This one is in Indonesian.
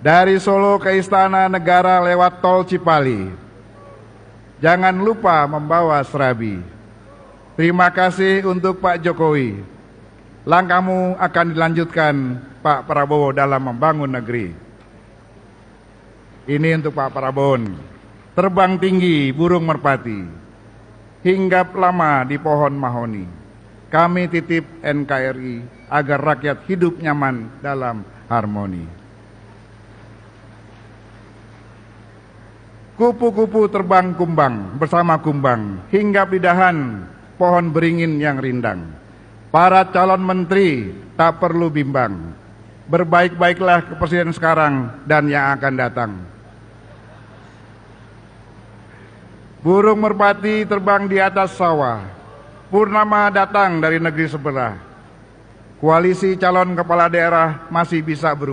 Dari Solo ke Istana Negara lewat Tol Cipali. Jangan lupa membawa serabi. Terima kasih untuk Pak Jokowi. Langkahmu akan dilanjutkan Pak Prabowo dalam membangun negeri. Ini untuk Pak Prabowo. Terbang tinggi burung merpati, hinggap lama di pohon mahoni. Kami titip NKRI agar rakyat hidup nyaman dalam harmoni. Kupu-kupu terbang kumbang bersama kumbang, hinggap di dahan pohon beringin yang rindang. Para calon menteri tak perlu bimbang, berbaik-baiklah ke presiden sekarang dan yang akan datang. Burung merpati terbang di atas sawah, purnama datang dari negeri sebelah. Koalisi calon kepala daerah masih bisa berubah.